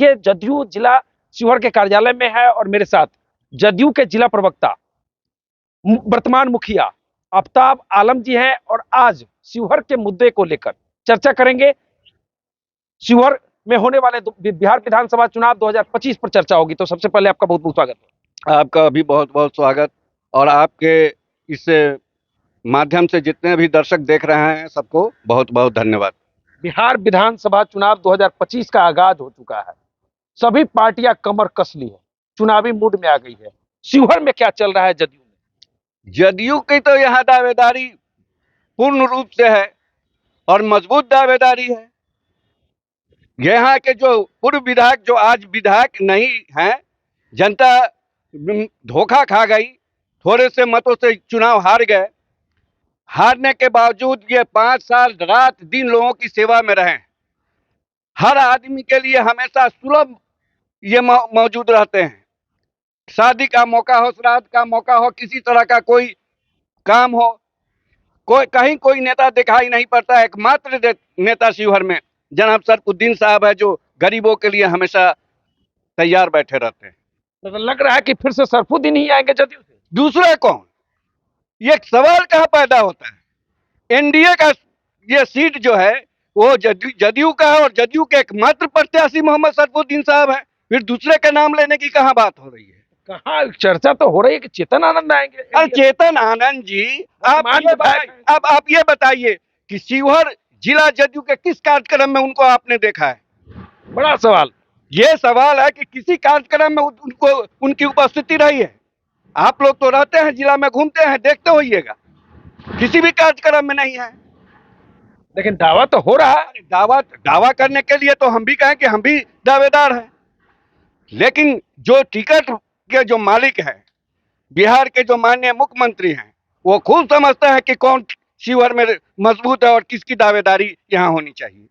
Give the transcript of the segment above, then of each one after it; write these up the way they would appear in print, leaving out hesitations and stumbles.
देखिए, जदयू जिला शिवहर के कार्यालय में है और मेरे साथ जदयू के जिला प्रवक्ता वर्तमान मुखिया आफ्ताब आलम जी हैं और आज शिवहर के मुद्दे को लेकर चर्चा करेंगे। शिवहर में होने वाले बिहार विधानसभा चुनाव 2025 पर चर्चा होगी। तो सबसे पहले आपका बहुत बहुत स्वागत है। आपका भी बहुत बहुत स्वागत। और आपके इस माध्यम से जितने भी दर्शक देख रहे हैं सबको बहुत बहुत धन्यवाद। बिहार विधानसभा चुनाव 2025 का आगाज हो चुका है। सभी पार्टियां कमर कस ली है, चुनावी मूड में आ गई है। शिवहर में क्या चल रहा है जदयू में? जदयू की तो यहाँ दावेदारी पूर्ण रूप से है और मजबूत दावेदारी है। यहाँ के जो पूर्व विधायक जो आज विधायक नहीं हैं, जनता धोखा खा गई, थोड़े से मतों से चुनाव हार गए। हारने के बावजूद ये 5 साल रात दिन लोगों की सेवा में रहे। हर आदमी के लिए हमेशा सुलभ ये मौजूद रहते हैं। शादी का मौका हो, श्राद्ध का मौका हो, किसी तरह का कोई काम हो, कहीं कोई नेता दिखाई नहीं पड़ता। एकमात्र नेता शिवहर में जनाब सरफुद्दीन साहब है, जो गरीबों के लिए हमेशा तैयार बैठे रहते हैं। तो लग रहा है कि फिर से सरफुद्दीन ही आएंगे जदयू से। दूसरा कौन? ये सवाल कहाँ पैदा होता है? एनडीए का ये सीट जो है वो जदयू का है और जदयू के एकमात्र प्रत्याशी मोहम्मद सरफुद्दीन साहब है। फिर दूसरे का नाम लेने की कहाँ बात हो रही है? कहाँ चर्चा तो हो रही है कि चेतन आनंद आएंगे। अरे चेतन आनंद जी, आप ये बताइए कि शिवहर जिला जदयू के किस कार्यक्रम में उनको आपने देखा है? बड़ा सवाल। ये सवाल है कि किसी कार्यक्रम में उनको उनकी उपस्थिति रही है? आप लोग तो रहते हैं जिला में, घूमते हैं, देखते होइएगा, किसी भी कार्यक्रम में नहीं है। लेकिन दावा तो हो रहा है। दावा करने के लिए तो हम भी कहें कि हम भी दावेदार हैं, लेकिन जो टिकट के जो मालिक हैं, बिहार के जो माननीय मुख्यमंत्री हैं, वो खूब समझते हैं कि कौन शिवहर में मजबूत है और किसकी दावेदारी यहाँ होनी चाहिए।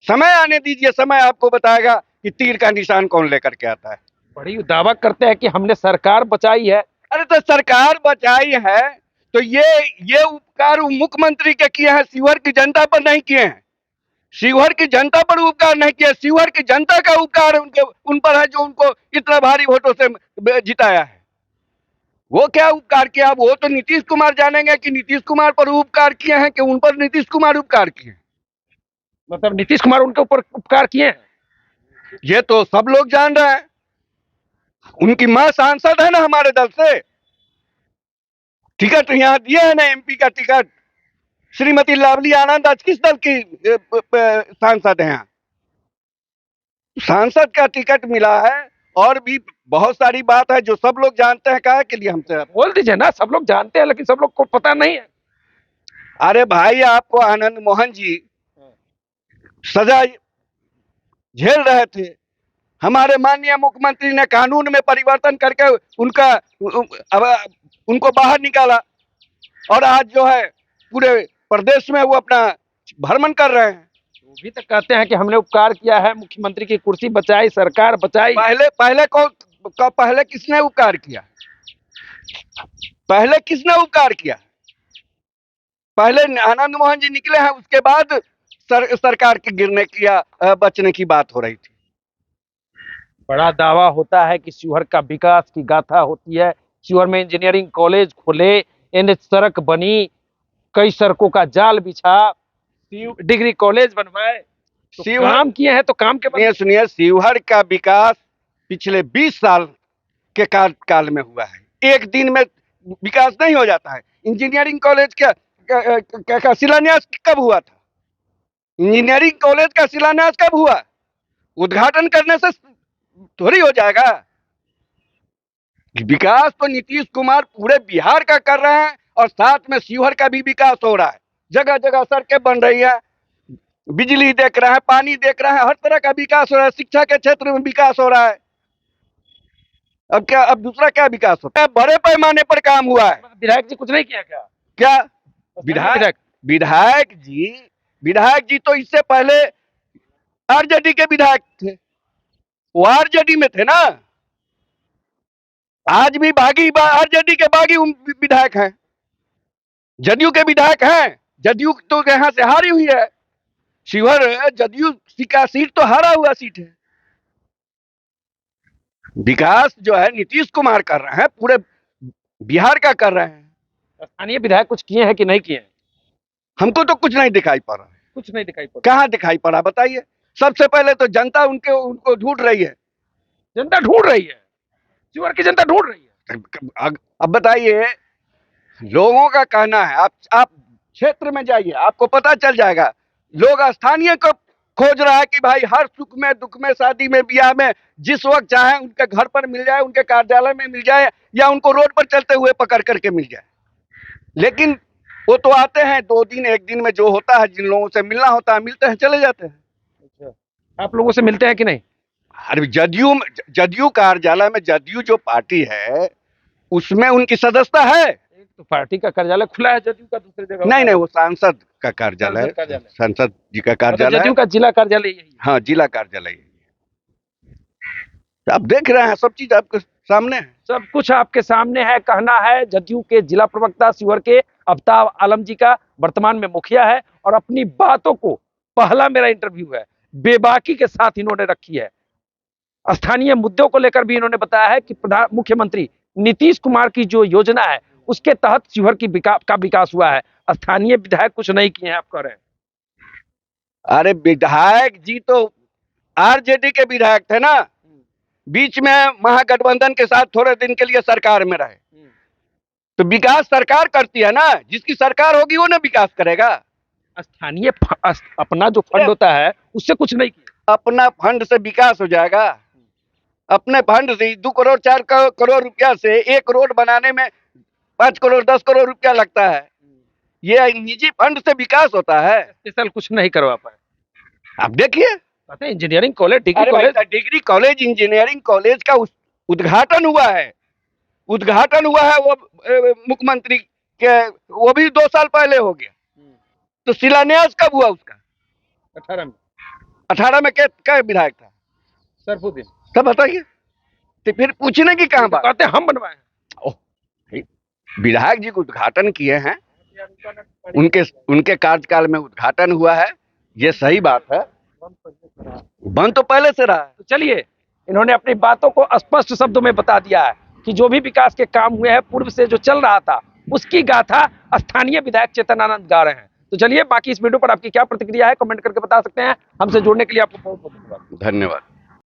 समय आने दीजिए, समय आपको बताएगा कि तीर का निशान कौन लेकर के आता है। बड़ी दावा करते हैं कि हमने सरकार बचाई है। अरे तो सरकार बचाई है तो ये उपकार मुख्यमंत्री के किए हैं, शिवहर की जनता पर नहीं किए हैं। शिवहर की जनता पर उपकार नहीं किया, शिवहर की जनता का उपकार उन पर है, जो उनको इतना भारी वोटों से जिताया है। वो क्या उपकार किया? वो तो नीतीश कुमार जानेंगे कि नीतीश कुमार पर उपकार किए हैं कि उन पर नीतीश कुमार उपकार किए हैं। मतलब नीतीश कुमार उनके ऊपर उपकार किए हैं, ये तो सब लोग जान रहे हैं। उनकी मां सांसद है ना हमारे दल से। टिकट यहाँ दिए है ना, एमपी का टिकट। श्रीमती लावली आनंद आज किस दल की सांसद है? यहाँ सांसद का टिकट मिला है। और भी बहुत सारी बात है जो सब लोग जानते हैं। काहे के लिए हमसे बोल दीजिए ना। सब लोग जानते हैं लेकिन सब लोग को पता नहीं है। अरे भाई, आपको आनंद मोहन जी सजा झेल रहे थे, हमारे माननीय मुख्यमंत्री ने कानून में परिवर्तन करके उनको बाहर निकाला और आज जो है पूरे प्रदेश में वो अपना भ्रमण कर रहे हैं। वो भी तो कहते हैं कि हमने उपकार किया है, मुख्यमंत्री की कुर्सी बचाई, सरकार बचाई। पहले किसने उपकार किया? पहले किसने उपकार किया? पहले आनंद मोहन जी निकले हैं, उसके बाद सरकार के गिरने की या बचने की बात हो रही थी। बड़ा दावा होता है कि शिवहर का विकास की गाथा होती है। शिवहर में इंजीनियरिंग कॉलेज खुले, एनएच सड़क बनी, कई सड़कों का जाल बिछा, डिग्री कॉलेज बनवाए, तो काम किए हैं। तो काम के सुनिए, शिवहर का विकास पिछले 20 साल के काल में हुआ है। एक दिन में विकास नहीं हो जाता है। इंजीनियरिंग कॉलेज का शिलान्यास कब हुआ था? इंजीनियरिंग कॉलेज का शिलान्यास कब हुआ? उद्घाटन करने से थोड़ी हो जाएगा। विकास तो नीतीश कुमार पूरे बिहार का कर रहे हैं और साथ में शिवहर का भी विकास हो रहा है। जगह जगह सड़कें बन रही है, बिजली देख रहा है, पानी देख रहा है, हर तरह का विकास हो रहा है। शिक्षा के क्षेत्र में विकास हो रहा है। अब दूसरा क्या विकास होता है? बड़े पैमाने पर काम हुआ है। विधायक जी कुछ नहीं किया क्या? विधायक जी तो इससे पहले आरजेडी के विधायक थे। वो आरजेडी में थे ना। आज भी आरजेडी के बागी विधायक हैं, जदयू के विधायक हैं। जदयू तो यहाँ से हारी हुई है। शिवहर जदयू का सीट तो हारा हुआ सीट है। विकास जो है नीतीश कुमार कर रहे हैं, पूरे बिहार का कर रहे हैं। स्थानीय विधायक कुछ किए हैं कि नहीं किए हैं? हमको तो कुछ नहीं दिखाई पड़ रहा है। कुछ नहीं दिखाई पड़ा। कहाँ दिखाई पड़ा बताइए। सबसे पहले तो जनता उनको ढूंढ रही है। जनता ढूंढ रही है, शिवहर की जनता ढूंढ रही है। अब बताइए, लोगों का कहना है, आप क्षेत्र में जाइए, आपको पता चल जाएगा। लोग स्थानीय को खोज रहा है कि भाई हर सुख में, दुख में, शादी में, ब्याह में, जिस वक्त चाहे उनके घर पर मिल जाए, उनके कार्यालय में मिल जाए, या उनको रोड पर चलते हुए पकड़ करके मिल जाए। लेकिन वो तो आते हैं 2 दिन 1 दिन में, जो होता है, जिन लोगों से मिलना होता है मिलते हैं, चले जाते हैं। अच्छा, आप लोगों से मिलते हैं कि नहीं? अरे जदयू कार्यालय में, जदयू जो पार्टी है उसमें उनकी सदस्यता है। एक तो पार्टी का कार्यालय खुला है जदयू का, दूसरी जगह नहीं नहीं, वो सांसद का कार्यालय है, सांसद जी का कार्यालय जदयू का जिला कार्यालय यही है। हाँ, जिला कार्यालय है। आप देख रहे हैं, सब चीज आपके सामने है। सब कुछ आपके सामने है। कहना है जदयू के जिला प्रवक्ता शिवहर के आफ्ताब आलम जी का, वर्तमान में मुखिया है, और अपनी बातों को, पहला मेरा इंटरव्यू है, बेबाकी के साथ इन्होंने रखी है। स्थानीय मुद्दों को लेकर भी इन्होंने बताया है कि मुख्यमंत्री नीतीश कुमार की जो योजना है उसके तहत शिवहर का विकास हुआ है। स्थानीय विधायक कुछ नहीं किए हैं, आप कह रहे हैं। अरे विधायक जी तो आरजेडी के विधायक थे ना, बीच में महागठबंधन के साथ थोड़े दिन के लिए सरकार में रहे। तो विकास सरकार करती है ना, जिसकी सरकार होगी वो ना विकास करेगा। स्थानीय अपना जो फंड होता है उससे कुछ नहीं किया। अपना फंड से विकास हो जाएगा? अपने फंड से 2 करोड़ 4 करोड़ रुपया से एक रोड बनाने में 5 करोड़ 10 करोड़ रुपया लगता है। ये निजी फंड से विकास होता है? स्पेशल कुछ नहीं करवा पाए। आप देखिए, engineering college, degree college, engineering college का उद्घाटन हुआ है। वो मुख्यमंत्री के, वो भी 2 साल पहले हो गया। तो शिलान्यास कब हुआ उसका? 18 में क्या विधायक था? सरफुद्दीन। तब बताइए, तो फिर पूछने की कहां बात? कहते हम बनवाए हैं। विधायक जी को उद्घाटन किए हैं, उनके कार्यकाल में उद्घाटन हुआ है, ये सही बात है। बंद तो पहले से रहा है। तो चलिए, इन्होंने अपनी बातों को स्पष्ट शब्दों में बता दिया है कि जो भी विकास के काम हुए हैं पूर्व से जो चल रहा था उसकी गाथा स्थानीय विधायक चेतन आनंद गा रहे हैं। तो चलिए, बाकी इस वीडियो पर आपकी क्या प्रतिक्रिया है कमेंट करके बता सकते हैं। हमसे जुड़ने के लिए आपको बहुत बहुत धन्यवाद। धन्यवाद।